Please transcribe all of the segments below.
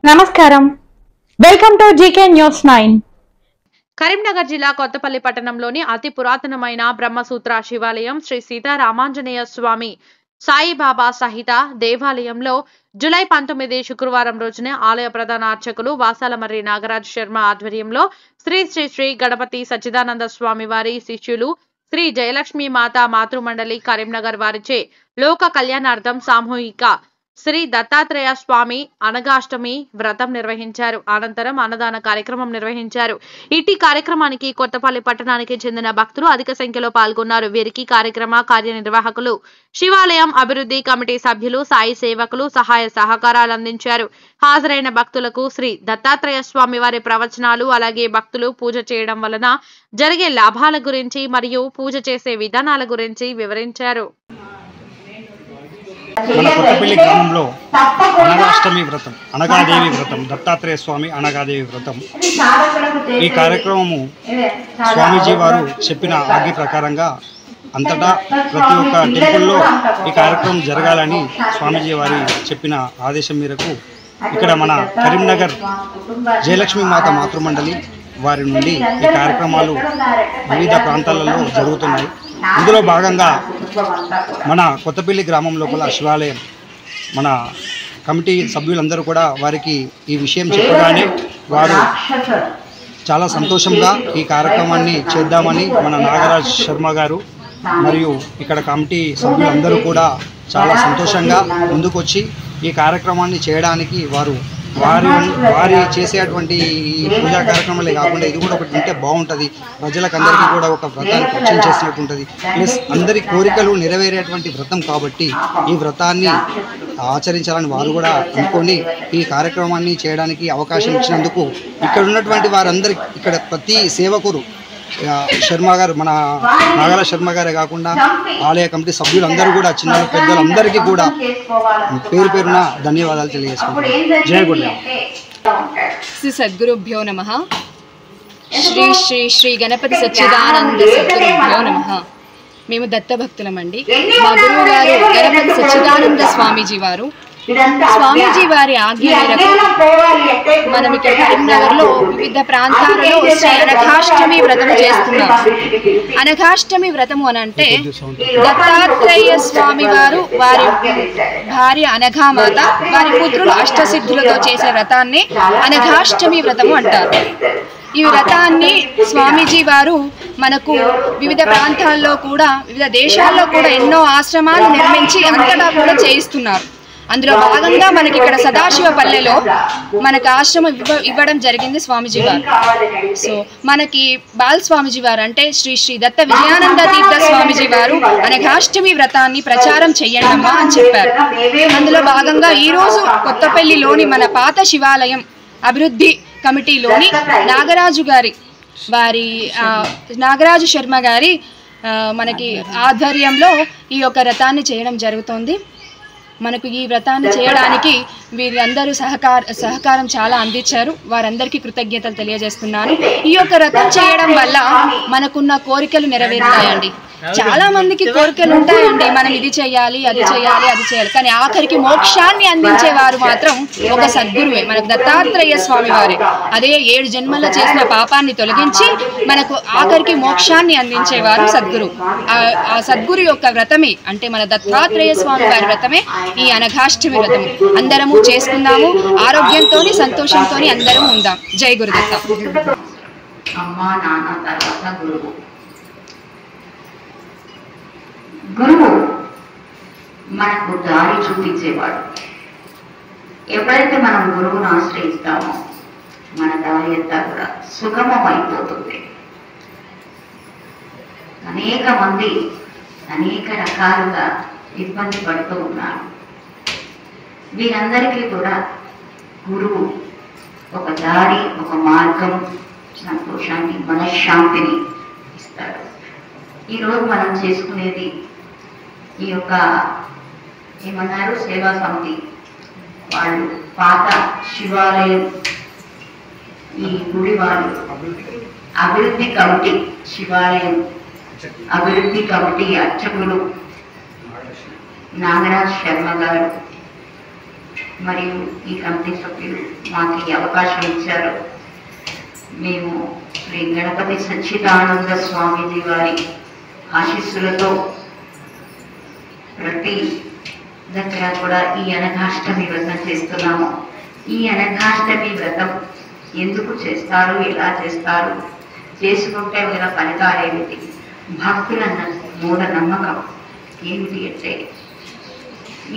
నమస్కారం, welcome to GK news 9. Karimnagar జిల్లా కొత్తపల్లి పట్టణంలోని అతి పురాతనమైన బ్రహ్మసూత్ర శివాలయం శ్రీ సీతారామాంజనేయ స్వామి సాయిబాబా సహిత దేవాలయంలో జూలై 19 శుక్రవారం రోజున ఆలయ ప్రధాన అర్చకులు వాసాలమర్రి నాగరాజ్ శర్మ ఆధ్వర్యంలో శ్రీ శ్రీ శ్రీ గణపతి సచ్చిదానంద స్వామి వారి శిష్యులు శ్రీ జయలక్ష్మి మాతా మాతృమండలి కరీంనగర్ వారిచే లోక కళ్యాణార్థం సామూహిక శ్రీ దత్తాత్రేయ స్వామి అనగాష్టమి వ్రతం నిర్వహించారు. అనంతరం అన్నదాన కార్యక్రమం నిర్వహించారు. ఇటీ కార్యక్రమానికి కొత్తపల్లి పట్టణానికి చెందిన భక్తులు అధిక సంఖ్యలో పాల్గొన్నారు. వీరికి కార్యక్రమ కార్యనిర్వాహకులు, శివాలయం అభివృద్ధి కమిటీ సభ్యులు, సాయి సేవకులు సహాయ సహకారాలు అందించారు. హాజరైన భక్తులకు శ్రీ దత్తాత్రేయ స్వామి వారి ప్రవచనాలు, అలాగే భక్తులు పూజ చేయడం వలన జరిగే లాభాల గురించి మరియు పూజ చేసే విధానాల గురించి వివరించారు. మన కొత్తపల్లి గ్రామంలో అనగాష్టమి వ్రతం, అనగాదేవి వ్రతం, దత్తాత్రేయ స్వామి అనగాదేవి వ్రతం, ఈ కార్యక్రమము స్వామీజీ వారు చెప్పిన ఆజ్ఞ ప్రకారంగా అంతటా ప్రతి ఒక్క టెంపుల్లో ఈ కార్యక్రమం జరగాలని స్వామీజీ వారి చెప్పిన ఆదేశం మేరకు ఇక్కడ మన కరీంనగర్ జయలక్ష్మి మాత మాతృమండలి వారి నుండి ఈ కార్యక్రమాలు వివిధ ప్రాంతాలలో జరుగుతున్నాయి. ఇందులో భాగంగా మన కొత్తపల్లి గ్రామం లోపల శివాలయం మన కమిటీ సభ్యులందరూ కూడా వారికి ఈ విషయం చెప్పగానే వారు చాలా సంతోషంగా ఈ కార్యక్రమాన్ని చేద్దామని మన నాగరాజ్ శర్మ గారు మరియు ఇక్కడ కమిటీ సభ్యులందరూ కూడా చాలా సంతోషంగా ముందుకొచ్చి ఈ కార్యక్రమాన్ని చేయడానికి వారి చేసేటువంటి పూజా కార్యక్రమాలే కాకుండా ఇది కూడా ఒకటి ఉంటే బాగుంటుంది, ప్రజలకు అందరికీ కూడా ఒక వ్రతాన్ని పరిచయం చేసినట్టు ఉంటుంది, ప్లస్ అందరి కోరికలు నెరవేరేటువంటి వ్రతం కాబట్టి ఈ వ్రతాన్ని ఆచరించాలని వారు కూడా అనుకొని ఈ కార్యక్రమాన్ని చేయడానికి అవకాశం ఇచ్చినందుకు ఇక్కడ ఉన్నటువంటి వారందరికీ, ఇక్కడ ప్రతి సేవకురు శర్మ గారు, మన నాగరాజ్ శర్మ గారే కాకుండా ఆలయ కమిటీ సభ్యులందరూ కూడా, చిన్న పెద్దలు అందరికీ కూడా పేరు పేరున ధన్యవాదాలు తెలియజేసుకుంటున్నాను. జయ గురుదేవ్. శ్రీ సద్గురుభ్యో నమః. శ్రీ శ్రీ శ్రీ గణపతి సచ్చిదానంద సద్గురుభ్యో నమః. మేము దత్తభక్తులమండి. మా గురువు గారు గణపతి సచ్చిదానంద స్వామీజీ వారు. స్వామీజీ వారి ఆజ్ఞ మేరకు మనం ఇక్కడ కరీంనగర్లో వివిధ ప్రాంతాలలో శ్రీ అనఘాష్టమి వ్రతము చేస్తున్నాం. అనఘాష్టమి వ్రతము అనంటే దత్తాత్రేయ స్వామి వారు, వారి భార్య అనఘామాత, వారి పుత్రులు అష్టసిద్ధులతో చేసే వ్రతాన్ని అనఘాష్టమి వ్రతము అంటారు. ఈ వ్రతాన్ని స్వామీజీ వారు మనకు వివిధ ప్రాంతాల్లో కూడా, వివిధ దేశాల్లో కూడా ఎన్నో ఆశ్రమాలు నిర్మించి అంతటా కూడా చేయిస్తున్నారు. అందులో భాగంగా మనకి ఇక్కడ సదాశివపల్లెలో మనకు ఆశ్రమం ఇవ్వడం జరిగింది స్వామీజీ వారు. సో మనకి బాల్ స్వామీజీ వారు అంటే శ్రీ శ్రీ దత్త విజయానంద తీర్థ స్వామీజీ వారు అనఘాష్టమి వ్రతాన్ని ప్రచారం చెయ్యండమ్మా అని చెప్పారు. అందులో భాగంగా ఈరోజు కొత్తపల్లిలోని మన పాత శివాలయం అభివృద్ధి కమిటీలోని నాగరాజు శర్మ గారి మనకి ఆధ్వర్యంలో ఈ యొక్క వ్రతాన్ని చేయడం జరుగుతోంది. మనకు ఈ వ్రతాన్ని చేయడానికి వీరందరూ సహకారం చాలా అందించారు. వారందరికీ కృతజ్ఞతలు తెలియజేస్తున్నాను. ఈ యొక్క వ్రతం చేయడం వల్ల మనకున్న కోరికలు నెరవేరుతాయండి. చాలా మందికి కోరికలు ఉంటాయండి, మనం ఇది చేయాలి, అది చేయాలి, అది చేయాలి, కానీ ఆఖరికి మోక్షాన్ని అందించేవారు మాత్రం ఒక సద్గురువే, మనకు దత్తాత్రేయ స్వామి వారే. అదే 7 జన్మల్లో చేసిన పాపాన్ని తొలగించి మనకు ఆఖరికి మోక్షాన్ని అందించేవారు సద్గురు. ఆ సద్గురు యొక్క వ్రతమే అంటే మన దత్తాత్రేయ స్వామి వారి వ్రతమే ఈ అనఘాష్టమి వ్రతము. అందరము చేసుకుందాము, ఆరోగ్యంతో సంతోషంతో అందరం ఉందాం. జై గురుదత్త. గురువు మనకు దారి చూపించేవాడు. ఎప్పుడైతే మనం గురువును ఆశ్రయిస్తామో మన దారి అంతా కూడా సుగమం అయిపోతుంది. అనేక మంది అనేక రకాలుగా ఇబ్బంది పడుతూ ఉన్నారు. వీరందరికీ కూడా గురువు ఒక దారి, ఒక మార్గం, సంతోషాన్ని, మనశ్శాంతిని ఇస్తాడు. ఈరోజు మనం చేసుకునేది ఈ యొక్క ఏమన్నారు సేవా సమితి వాళ్ళు, పాత శివాలయం ఈ గుడి వాళ్ళు అభివృద్ధి కమిటీ, శివాలయం అభివృద్ధి కమిటీ అర్చకులు నాగరాజ్ శర్మ గారు, మరియు ఈ కమిటీ సభ్యులు మాకు ఈ అవకాశం ఇచ్చారు. మేము శ్రీ గణపతి సచ్చిదానంద స్వామీజీ వారి ఆశీస్సులతో ప్రతి దగ్గర కూడా ఈ అనఘాష్టమి వ్రతం చేస్తున్నాము. ఈ అనఘాష్టమి వ్రతం ఎందుకు చేస్తారు, ఎలా చేస్తారు, చేసుకుంటే గల ఫలితాలు ఏమిటి, భక్తుల మూఢ నమ్మకం ఏమిటి అంటే,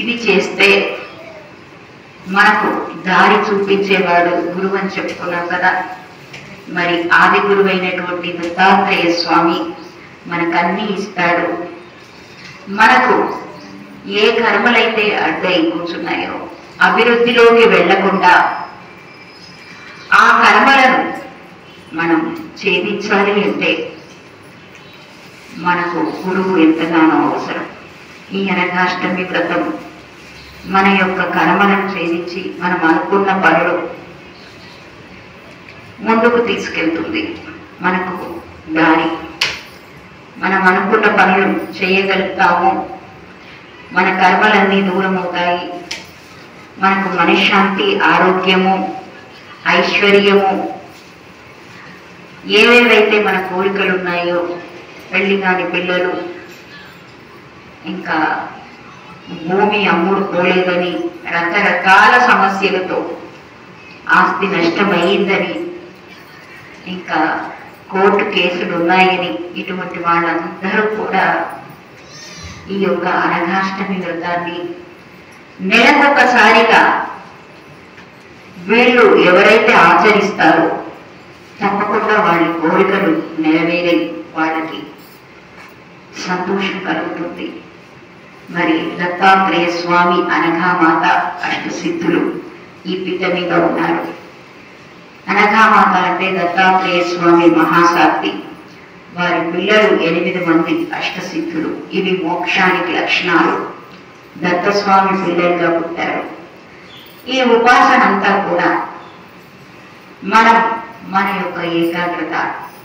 ఇది చేస్తే మనకు దారి చూపించేవాడు గురువు అని చెప్పుకున్నాం కదా. మరి ఆది గురువైనటువంటి దత్తాత్రేయ స్వామి మనకన్నీ ఇస్తాడు. మనకు ఏ కర్మలైతే అడ్డై కూర్చున్నాయో అభివృద్ధిలోకి వెళ్లకుండా ఆ కర్మలను మనం ఛేదించాలి అంటే మనకు గురువు ఎంతగానో అవసరం. ఈ అనఘాష్టమి వ్రతం మన యొక్క కర్మలను ఛేదించి మనం అనుకున్న పనులు ముందుకు తీసుకెళ్తుంది. మనకు దారి, మనం అనుకున్న పనులు చేయగలుగుతాము. మన కర్మలన్నీ దూరం అవుతాయి. మనకు మనశ్శాంతి, ఆరోగ్యము, ఐశ్వర్యము, ఏవేవైతే మన కోరికలు ఉన్నాయో, పెళ్లి కాని పిల్లలు, ఇంకా భూమి అమ్ముడు పోలేదని, రకరకాల సమస్యలతో ఆస్తి నష్టమయ్యిందని, ఇంకా కోర్టు కేసులు ఉన్నాయని, ఇటువంటి వాళ్ళందరూ కూడా ఈ యొక్క అనఘాష్టమి వ్రతాన్ని నెలకొకసారిగా వీళ్ళు ఎవరైతే ఆచరిస్తారో తప్పకుండా వాళ్ళ కోరికలు నెరవేరే వాళ్ళకి సంతోషం కలుగుతుంది. మరి దత్తాత్రేయ స్వామి, అనఘామాత, అష్టసిద్ధులు ఈ పీఠ మీద ఉన్నారు. అనఘామాత అంటే దత్తాత్రేయ స్వామి మహాసాధ్వి, వారి పిల్లలు 8 మంది అష్టసిద్ధులు. ఇవి మోక్షానికి లక్షణాలు. దత్తస్వామి పిల్లలుగా పుట్టారు. ఈ ఉపాసన అంతా కూడా మన యొక్క ఏకాగ్రత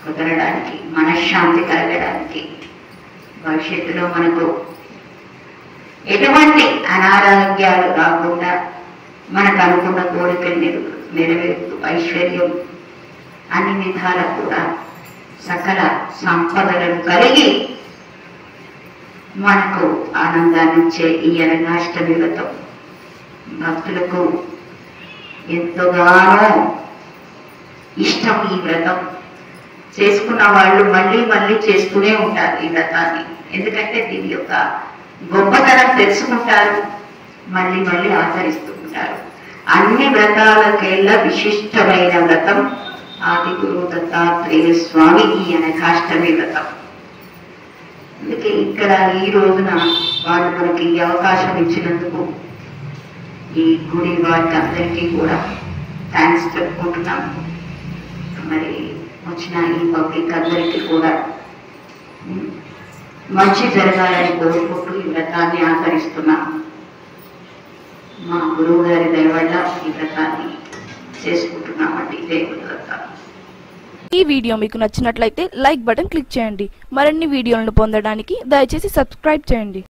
కుదరడానికి, మనశ్శాంతి కలగడానికి, భవిష్యత్తులో మనకు ఎటువంటి అనారోగ్యాలు రాకుండా మనకు అనుకున్న కోరికలు నెరవేరుతూ ఐశ్వర్యం అన్ని విధాల కూడా సకల సంపదలను కలిగి మనకు ఆనందాన్ని ఇచ్చే ఈ అనఘాష్టమి వ్రతం భక్తులకు ఎంతగానో ఇష్టం. ఈ వ్రతం చేసుకున్న వాళ్ళు మళ్ళీ మళ్ళీ చేస్తూనే ఉంటారు ఈ వ్రతాన్ని. ఎందుకంటే దీని యొక్క గొప్పతనం తెలుసుకుంటారు, మళ్ళీ మళ్ళీ ఆచరిస్తూ ఉంటారు. అన్ని వ్రతాలకెల్లా విశిష్టమైన వ్రతం ఆది గురు దత్తాత్రేయ స్వామి ఈ అనఘాష్టమి వ్రతం. అందుకే ఇక్కడ ఈ రోజున వాళ్ళు మనకి ఈ అవకాశం ఇచ్చినందుకు ఈ గుడి వారికి అందరికీ కూడా థ్యాంక్స్ చెప్పుకుంటున్నాము. మరి వచ్చిన ఈ పబ్లిక్ అందరికీ కూడా మంచి జరగాలని కోరుకుంటూ ఈ వ్రతాన్ని ఆచరిస్తున్నాం. మా గురువు గారి దయ వల్ల ఈ వ్రతాన్ని చేసుకుంటున్నామండి. దేవుడి వ్రత. ఈ వీడియో మీకు నచ్చినట్లయితే లైక్ బటన్ క్లిక్ చేయండి. మరిన్ని వీడియోలను పొందడానికి దయచేసి సబ్స్క్రైబ్ చేయండి.